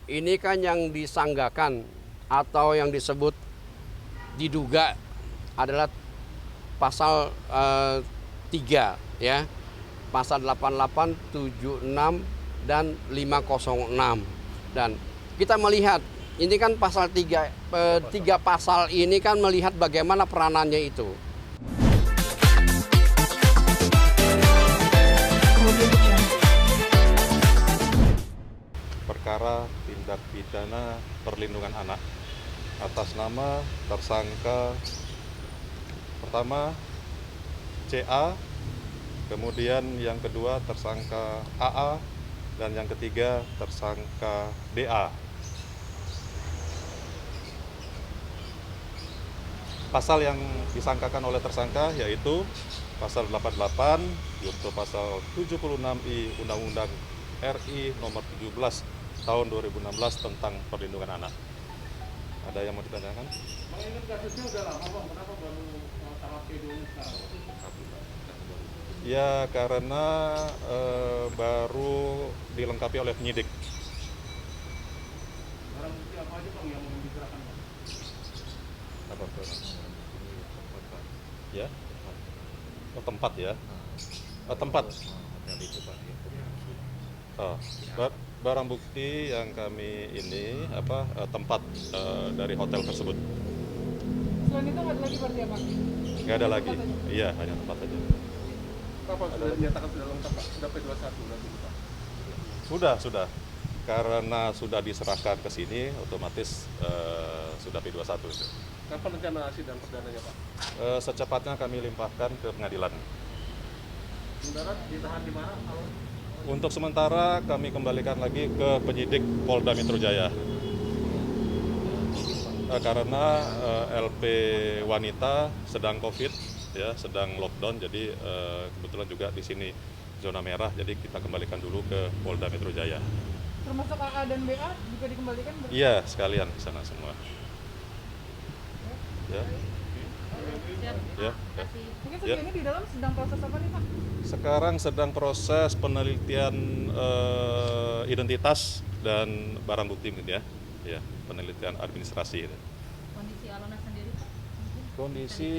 ini kan yang disanggakan atau yang disebut diduga adalah pasal 3 ya. Pasal 88, 76 dan 506. Dan kita melihat ini kan pasal 3 pasal ini kan melihat bagaimana peranannya itu. Perkara tindak pidana perlindungan anak atas nama tersangka pertama CA, kemudian yang kedua tersangka AA, dan yang ketiga tersangka DA. Pasal yang disangkakan oleh tersangka yaitu pasal 88 junto pasal 76I Undang-Undang RI nomor 17 tahun 2016 tentang perlindungan anak. Ada yang mau ditanyakan? Bang, ini kasusnya udah lama Bang, kenapa baru tahap kedua sekarang? Ya karena baru dilengkapi oleh penyidik. Barang bukti apa aja Bang yang diserahkan Bang? Apa ya? Oh, tempat ya? Tempat. Oh, barang bukti yang kami ini tempat dari hotel tersebut. Selain itu nggak ada lagi berarti ya Pak? Nggak ada lagi. Iya, hanya tempat aja. Kapan sudah dinyatakan sudah lengkap Pak? Sudah P21 berarti Pak? Sudah. Karena sudah diserahkan ke sini, otomatis sudah P21 itu. Kapan rencana sidang perdananya Pak? Secepatnya kami limpahkan ke pengadilan. Sementara ditahan di mana? Untuk sementara kami kembalikan lagi ke penyidik Polda Metro Jaya. Karena LP wanita sedang COVID, ya, sedang lockdown, jadi kebetulan juga di sini zona merah, jadi kita kembalikan dulu ke Polda Metro Jaya. Termasuk AA dan BA juga dikembalikan? Iya, sekalian ke sana semua. Ya. Ya. Mungkin sejauh ini di dalam sedang proses apa nih Pak? Sekarang sedang proses penelitian identitas dan barang bukti ya. Ya, penelitian administrasi. Kondisi Alona sendiri Pak? Kondisi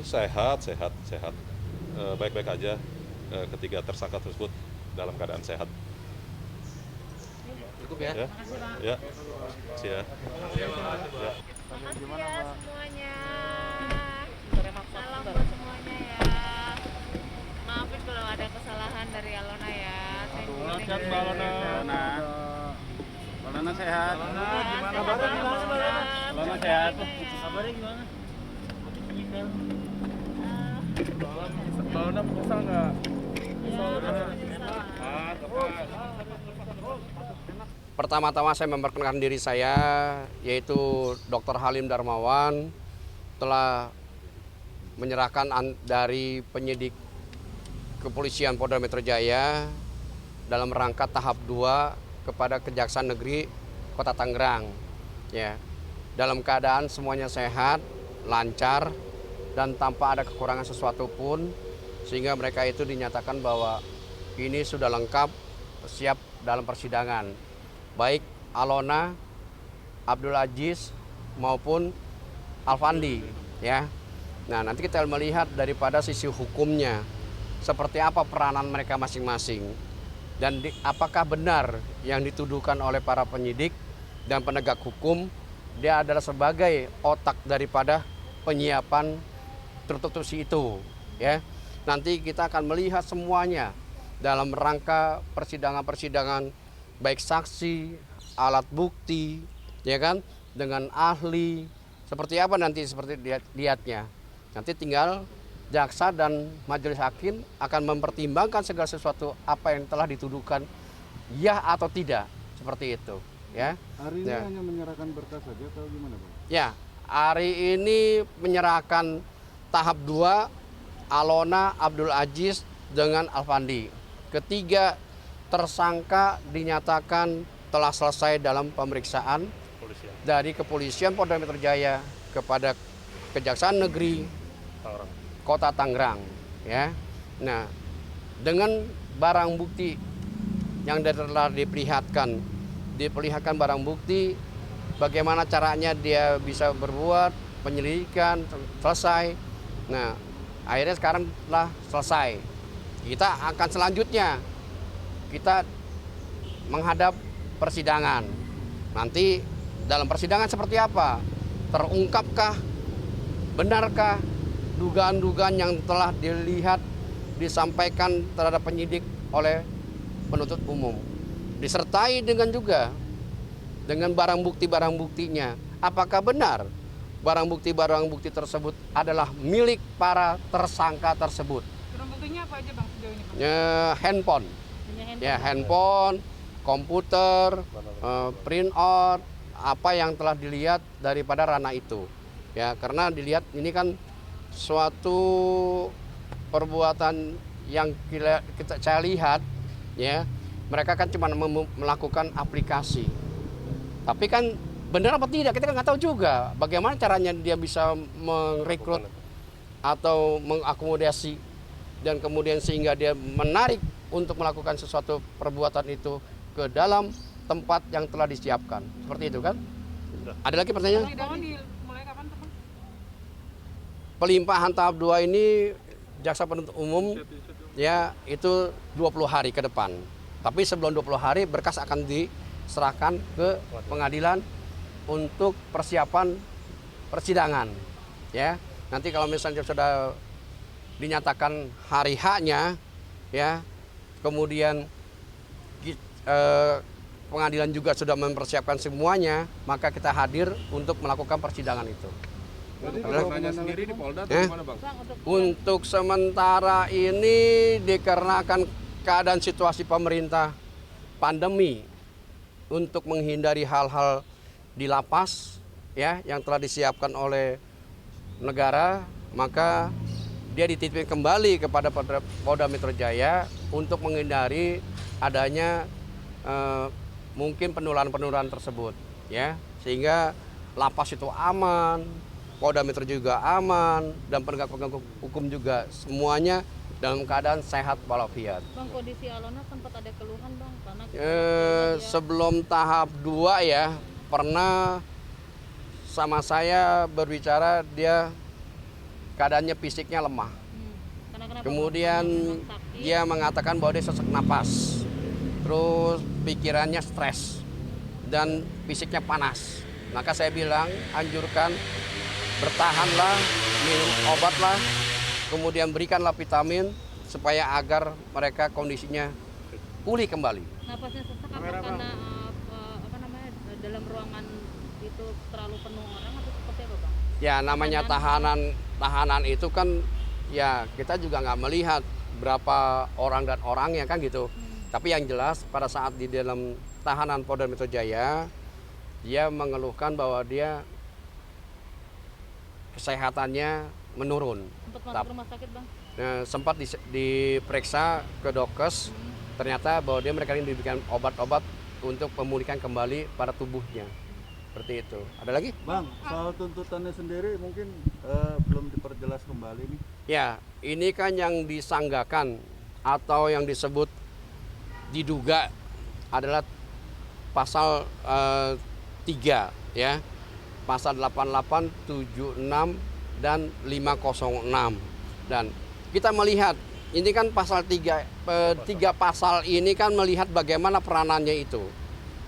sehat. Baik-baik aja. Ketiga tersangka tersebut dalam keadaan sehat. Cukup ya? Ya. Ya. Makasih ya. Ya. Makasih ya semuanya. Salam buat semuanya ya. Maafin kalau ada kesalahan dari Alona ya. Sehat Mbak Alona. Alona sehat. Gimana kabarnya? Alona sehat. Kabarnya gimana? Mbak Alona menyesal nggak? Pertama-tama saya memperkenalkan diri saya, yaitu Dr. Halim Darmawan, telah menyerahkan dari penyidik Kepolisian Polda Metro Jaya dalam rangka tahap 2 kepada Kejaksaan Negeri Kota Tangerang. Ya, dalam keadaan semuanya sehat, lancar, dan tanpa ada kekurangan sesuatu pun, sehingga mereka itu dinyatakan bahwa ini sudah lengkap, siap dalam persidangan. Baik Alona, Abdul Aziz maupun Alfandi, ya. Nah, nanti kita melihat daripada sisi hukumnya seperti apa peranan mereka masing-masing dan apakah benar yang dituduhkan oleh para penyidik dan penegak hukum dia adalah sebagai otak daripada penyiapan prostitusi itu, ya. Nanti kita akan melihat semuanya dalam rangka persidangan-persidangan, baik saksi, alat bukti, ya kan, dengan ahli, seperti apa nanti seperti lihatnya. Nanti tinggal jaksa dan majelis hakim akan mempertimbangkan segala sesuatu apa yang telah dituduhkan, ya atau tidak, seperti itu. Ya. Hari ini hanya menyerahkan berkas saja atau gimana Pak? Ya, hari ini menyerahkan tahap 2 Alona, Abdul Aziz dengan Alfandi. Ketiga tersangka dinyatakan telah selesai dalam pemeriksaan dari Kepolisian Polda Metro Jaya kepada Kejaksaan Negeri Kota Tangerang, ya. Nah, dengan barang bukti yang telah diperlihatkan diperlihatkan barang bukti, bagaimana caranya dia bisa berbuat, penyelidikan selesai. Nah, akhirnya sekarang telah selesai. Kita akan selanjutnya, kita menghadap persidangan. Nanti dalam persidangan seperti apa? Terungkapkah, benarkah dugaan-dugaan yang telah dilihat, disampaikan terhadap penyidik oleh penuntut umum. Disertai dengan juga dengan barang bukti-buktinya. Apakah benar barang bukti tersebut adalah milik para tersangka tersebut? Barang buktinya apa aja Bang sejauh ini Bang? Handphone. Ya, handphone, komputer, print out, apa yang telah dilihat daripada ranah itu. Ya, karena dilihat ini kan suatu perbuatan yang saya lihat, ya, mereka kan cuma melakukan aplikasi. Tapi kan benar apa tidak, kita kan nggak tahu juga bagaimana caranya dia bisa merekrut atau mengakomodasi dan kemudian sehingga dia menarik untuk melakukan sesuatu perbuatan itu ke dalam tempat yang telah disiapkan. Seperti itu kan? Ada lagi pertanyaan? Persidangan dimulai kapan tuh Bang? Pelimpahan tahap 2 ini jaksa penuntut umum ya itu 20 hari ke depan. Tapi sebelum 20 hari berkas akan diserahkan ke pengadilan untuk persiapan persidangan. Ya, nanti kalau misalnya sudah dinyatakan hari H-nya, ya, kemudian pengadilan juga sudah mempersiapkan semuanya, maka kita hadir untuk melakukan persidangan itu. Pelaksanaannya sendiri di Polda atau gimana Bang? Untuk sementara ini dikarenakan keadaan situasi pemerintah pandemi, untuk menghindari hal-hal di lapas ya yang telah disiapkan oleh negara, maka dia dititipkan kembali kepada Polda Metro Jaya untuk menghindari adanya mungkin penularan tersebut, ya, sehingga lapas itu aman, Polda Metro juga aman, dan penegak hukum juga semuanya dalam keadaan sehat walafiat. Bang, kondisi Alona sempat ada keluhan Bang karena Sebelum tahap 2 ya pernah sama saya berbicara, dia keadaannya fisiknya lemah. Kemudian dia mengatakan bahwa dia sesak napas, terus pikirannya stres dan fisiknya panas. Maka saya bilang anjurkan bertahanlah, minum obatlah, kemudian berikanlah vitamin supaya agar mereka kondisinya pulih kembali. Napasnya sesak apa karena dalam ruangan itu terlalu penuh orang atau seperti apa Bang? Ya namanya tahanan itu kan ya kita juga nggak melihat berapa orang dan orangnya kan gitu. Tapi yang jelas pada saat di dalam tahanan Polda Metro Jaya, dia mengeluhkan bahwa dia kesehatannya menurun. Sempat masuk rumah sakit Bang? Sempat diperiksa ke dokes, ternyata bahwa mereka ini diberikan obat-obat untuk memulihkan kembali pada tubuhnya. Seperti itu. Ada lagi? Bang, soal tuntutannya sendiri mungkin belum diperjelas kembali nih. Ya, ini kan yang disanggakan atau yang disebut diduga adalah pasal 3 ya. Pasal 88, 76 dan 506. Dan kita melihat ini kan pasal 3 pasal ini kan melihat bagaimana peranannya itu.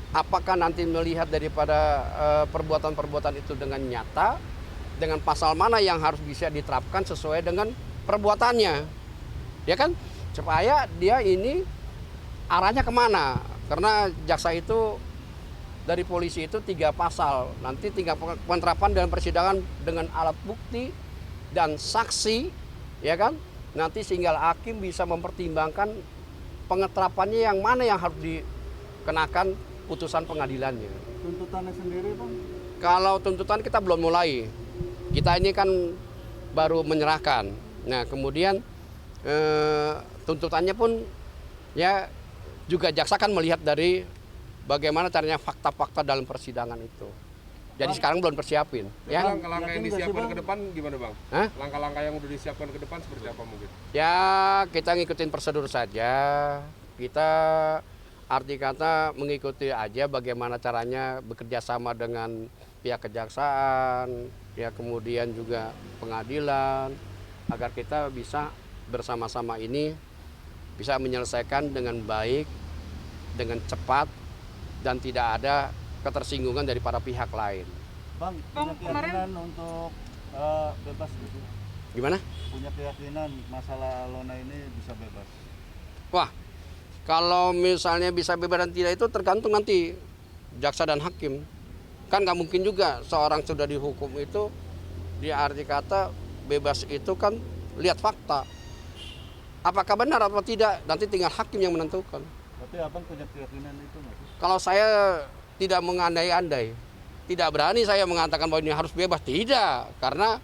Apakah nanti melihat daripada perbuatan-perbuatan itu dengan nyata, dengan pasal mana yang harus bisa diterapkan sesuai dengan perbuatannya, ya kan? Supaya dia ini arahnya kemana? Karena jaksa itu dari polisi itu 3 pasal, nanti 3 penerapan dalam persidangan dengan alat bukti dan saksi, ya kan? Nanti sehingga hakim bisa mempertimbangkan pengeterapannya yang mana yang harus dikenakan putusan pengadilannya. Tuntutannya sendiri Bang? Kalau tuntutan kita belum mulai, kita ini kan baru menyerahkan. Nah kemudian tuntutannya pun ya juga jaksa kan melihat dari bagaimana caranya fakta-fakta dalam persidangan itu. Jadi sekarang belum persiapin. Ya. Langkah-langkah yang disiapkan ke depan gimana Bang? Hah? Langkah-langkah yang udah disiapkan ke depan seperti apa mungkin? Ya kita ngikutin prosedur saja. Kita arti kata mengikuti aja bagaimana caranya bekerja sama dengan pihak kejaksaan, ya kemudian juga pengadilan, agar kita bisa bersama-sama ini bisa menyelesaikan dengan baik, dengan cepat, dan tidak ada ketersinggungan dari para pihak lain. Bang, punya keyakinan untuk bebas gitu? Gimana? Punya keyakinan masalah Alona ini bisa bebas? Wah, kalau misalnya bisa bebas dan tidak itu tergantung nanti jaksa dan hakim. Kan nggak mungkin juga seorang sudah dihukum itu, dia arti kata bebas itu kan lihat fakta. Apakah benar atau tidak, nanti tinggal hakim yang menentukan. Tapi abang punya keyakinan itu nggak sih? Kalau saya tidak mengandai-andai, tidak berani saya mengatakan bahwa ini harus bebas, tidak. Karena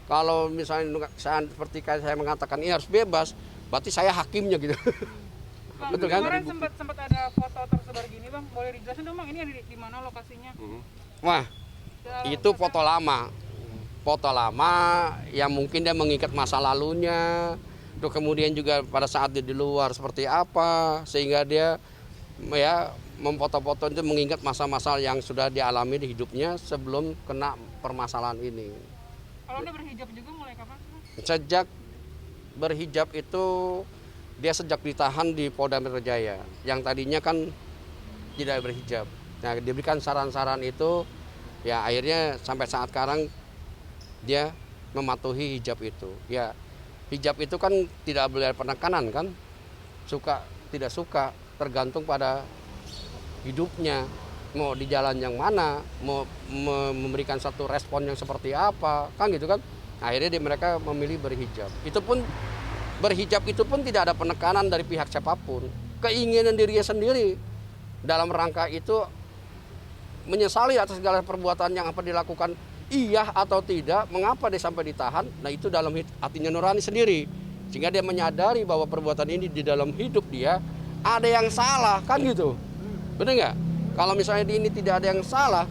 kalau misalnya seperti saya mengatakan ini harus bebas, berarti saya hakimnya gitu. Bang, Betul kan? kemarin sempat ada foto tersebar gini bang, boleh dijelasin dong bang, ini di mana lokasinya? Wah, itu foto lama. Foto lama yang mungkin dia mengikat masa lalunya. Terus kemudian juga pada saat dia di luar seperti apa, sehingga dia ya memfoto-foto itu mengingat masa-masa yang sudah dialami di hidupnya sebelum kena permasalahan ini. Kalau udah berhijab juga mulai kapan sih, Bang? Sejak berhijab itu dia sejak ditahan di Polda Metro Jaya, yang tadinya kan tidak berhijab. Nah, diberikan saran-saran itu, ya akhirnya sampai saat sekarang dia mematuhi hijab itu. Ya, hijab itu kan tidak boleh ada penekanan kan, suka tidak suka tergantung pada hidupnya, mau di jalan yang mana, mau memberikan satu respon yang seperti apa, kan gitu kan. Akhirnya mereka memilih berhijab. Itu pun berhijab itu pun tidak ada penekanan dari pihak siapapun, keinginan dirinya sendiri. Dalam rangka itu menyesali atas segala perbuatan yang apa dilakukan, iya atau tidak, mengapa dia sampai ditahan. Nah, itu dalam hatinya nurani sendiri, sehingga dia menyadari bahwa perbuatan ini di dalam hidup dia ada yang salah, kan gitu. Benar nggak? Kalau misalnya di ini tidak ada yang salah,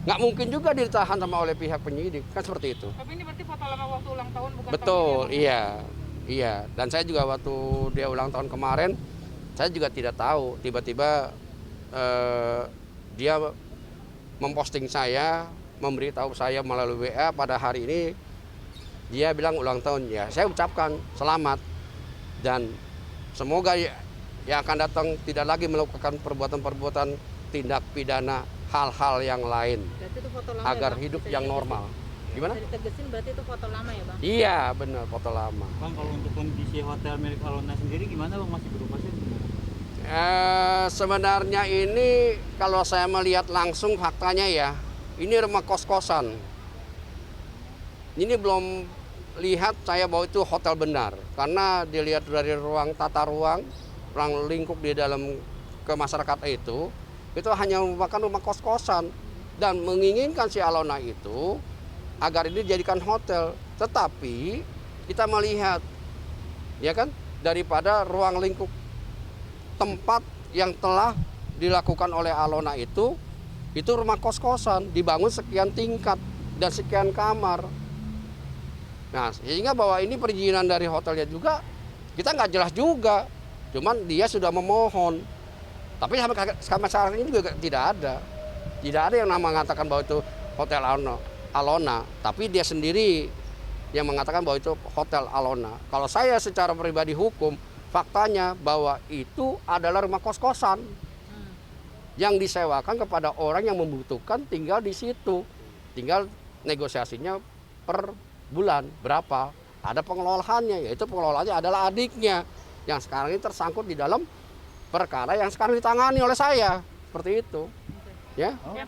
nggak mungkin juga ditahan sama oleh pihak penyidik, kan seperti itu. Tapi ini berarti foto lama waktu ulang tahun bukan? Betul, tahun ini, iya. Dan saya juga waktu dia ulang tahun kemarin, saya juga tidak tahu. Tiba-tiba dia memposting saya, memberitahu saya melalui WA pada hari ini dia bilang ulang tahun. Ya, saya ucapkan selamat dan semoga yang akan datang tidak lagi melakukan perbuatan-perbuatan tindak pidana hal-hal yang lain. Berarti itu foto lama agar ya, Bang? hidup Bisa yang ditegesin? normal. Gimana? Bisa ditegesin berarti itu foto lama ya Bang? Iya, benar, foto lama. Bang, kalau untuk kondisi hotel milik Alona sendiri gimana Bang, masih beroperasi? Sebenarnya ini kalau saya melihat langsung faktanya ya, ini rumah kos-kosan. Ini belum lihat saya bahwa itu hotel benar, karena dilihat dari ruang tata ruang lingkup di dalam ke masyarakat itu hanya merupakan rumah kos-kosan dan menginginkan si Alona itu agar ini dijadikan hotel. Tetapi kita melihat, ya kan, daripada ruang lingkup tempat yang telah dilakukan oleh Alona itu rumah kos-kosan dibangun sekian tingkat dan sekian kamar. Nah, sehingga bahwa ini perizinan dari hotelnya juga kita nggak jelas juga. Cuman dia sudah memohon. Tapi sampai saat ini juga tidak ada. Tidak ada yang mengatakan bahwa itu hotel Alona. Tapi dia sendiri yang mengatakan bahwa itu hotel Alona. Kalau saya secara pribadi hukum, faktanya bahwa itu adalah rumah kos-kosan yang disewakan kepada orang yang membutuhkan tinggal di situ. Tinggal negosiasinya per bulan berapa. Ada pengelolaannya, yaitu pengelolaannya adalah adiknya yang sekarang ini tersangkut di dalam perkara yang sekarang ditangani oleh saya. Seperti itu. Ya. Oke.